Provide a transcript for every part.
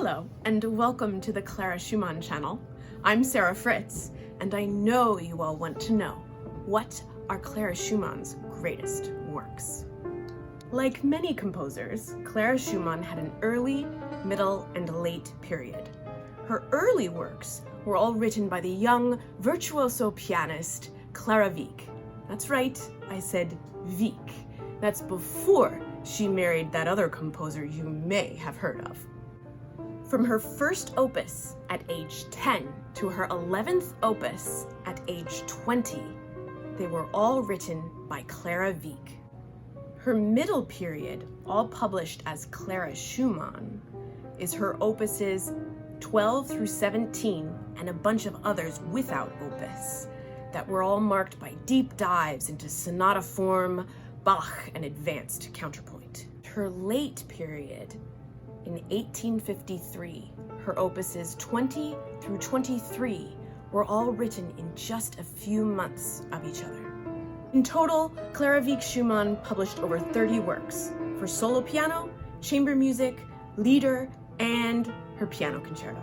Hello, and welcome to the Clara Schumann channel. I'm Sarah Fritz, and I know you all want to know, what are Clara Schumann's greatest works? Like many composers, Clara Schumann had an early, middle, and late period. Her early works were all written by the young virtuoso pianist Clara Wieck. That's right, I said Wieck. That's before she married that other composer you may have heard of. From her first opus at age 10 to her 11th opus at age 20, they were all written by Clara Wieck. Her middle period, all published as Clara Schumann, is her opuses 12 through 17 and a bunch of others without opus that were all marked by deep dives into sonata form, Bach, and advanced counterpoint. Her late period, in 1853, her opuses 20 through 23 were all written in just a few months of each other. In total, Clara Wieck Schumann published over 30 works for solo piano, chamber music, lieder, and her piano concerto.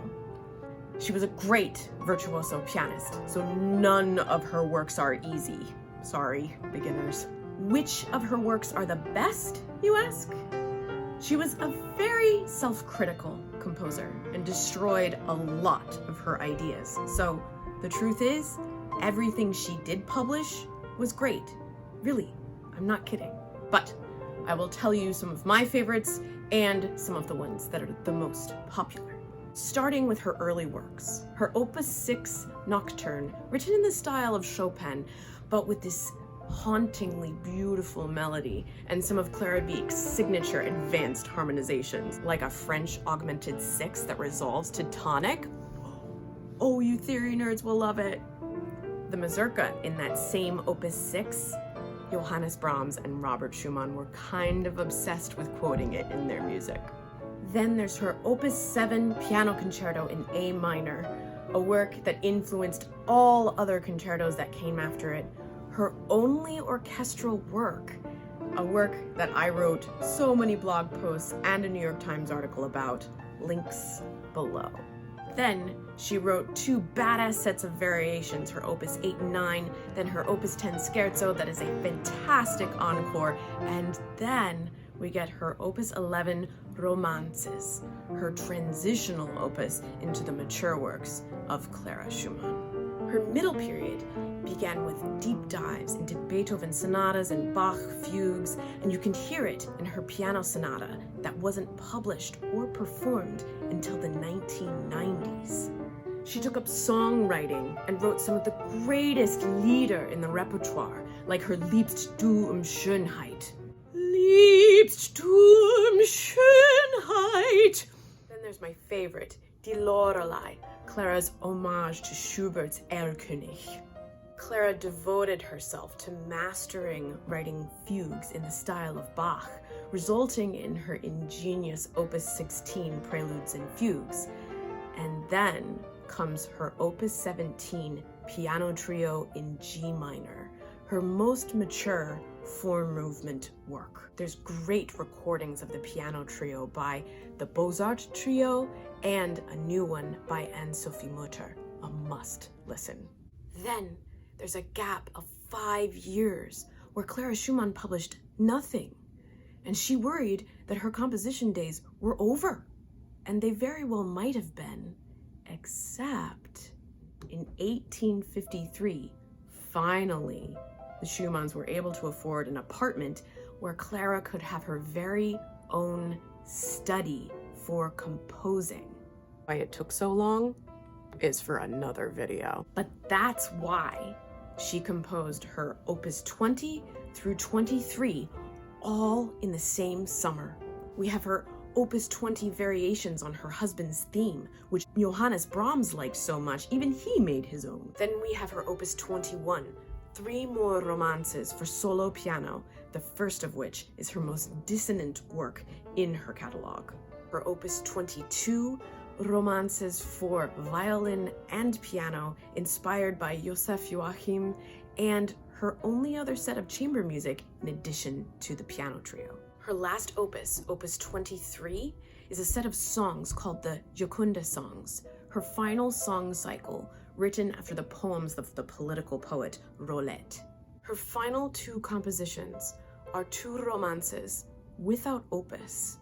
She was a great virtuoso pianist, so none of her works are easy. Sorry, beginners. Which of her works are the best, you ask? She was a very self-critical composer and destroyed a lot of her ideas. So the truth is, everything she did publish was great. Really, I'm not kidding. But I will tell you some of my favorites and some of the ones that are the most popular. Starting with her early works. Her Opus 6 Nocturne, written in the style of Chopin, but with this hauntingly beautiful melody and some of Clara Wieck's signature advanced harmonizations, like a French augmented sixth that resolves to tonic. Oh, you theory nerds will love it. The mazurka in that same Opus 6, Johannes Brahms and Robert Schumann were kind of obsessed with quoting it in their music. Then there's her Opus 7 Piano Concerto in A minor, a work that influenced all other concertos that came after it. Her only orchestral work, a work that I wrote so many blog posts and a New York Times article about, links below. Then she wrote 2 badass sets of variations, her Opus 8 and 9, then her Opus 10 Scherzo that is a fantastic encore, and then we get her Opus 11 Romances, her transitional opus into the mature works of Clara Schumann. Her middle period began with deep dives into Beethoven sonatas and Bach fugues, and you can hear it in her piano sonata that wasn't published or performed until the 1990s. She took up songwriting and wrote some of the greatest lieder in the repertoire, like her Liebst du Schönheit. Liebst du Schönheit! Then there's my favorite, Die Lorelei, Clara's homage to Schubert's Erlkönig. Clara devoted herself to mastering writing fugues in the style of Bach, resulting in her ingenious Opus 16 Preludes and Fugues. And then comes her Opus 17 Piano Trio in G minor, her most mature four-movement work. There's great recordings of the piano trio by the Beaux-Arts Trio and a new one by Anne-Sophie Mutter, a must listen. Then there's a gap of 5 years where Clara Schumann published nothing, and she worried that her composition days were over, and they very well might have been, except in 1853, finally, the Schumanns were able to afford an apartment where Clara could have her very own study for composing. Why it took so long is for another video. But that's why she composed her Opus 20 through 23 all in the same summer. We have her Opus 20 variations on her husband's theme, which Johannes Brahms liked so much, even he made his own. Then we have her Opus 21, 3 more romances for solo piano, the first of which is her most dissonant work in her catalog. Her Opus 22, romances for violin and piano, inspired by Joseph Joachim, and her only other set of chamber music in addition to the piano trio. Her last opus, Opus 23, is a set of songs called the Gioconda songs, her final song cycle written after the poems of the political poet Rollet. Her final 2 compositions are 2 romances without opus,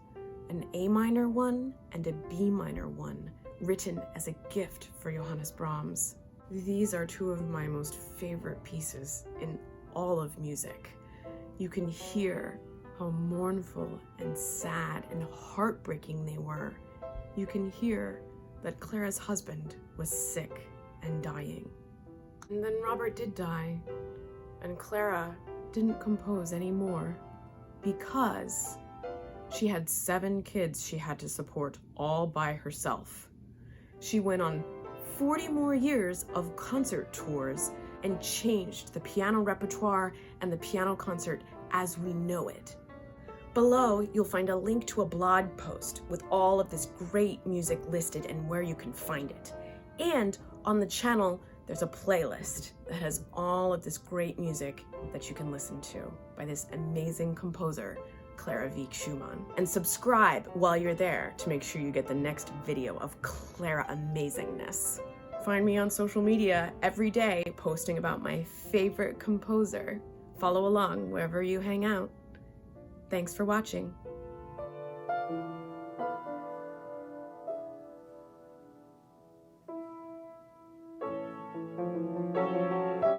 an A minor one and a B minor one, written as a gift for Johannes Brahms. These are 2 of my most favorite pieces in all of music. You can hear how mournful and sad and heartbreaking they were. You can hear that Clara's husband was sick and dying. And then Robert did die, and Clara didn't compose anymore because she had 7 kids she had to support all by herself. She went on 40 more years of concert tours and changed the piano repertoire and the piano concert as we know it. Below, you'll find a link to a blog post with all of this great music listed and where you can find it. And on the channel, there's a playlist that has all of this great music that you can listen to by this amazing composer, Clara Wieck Schumann. And subscribe while you're there to make sure you get the next video of Clara amazingness. Find me on social media every day posting about my favorite composer. Follow along wherever you hang out. Thanks for watching.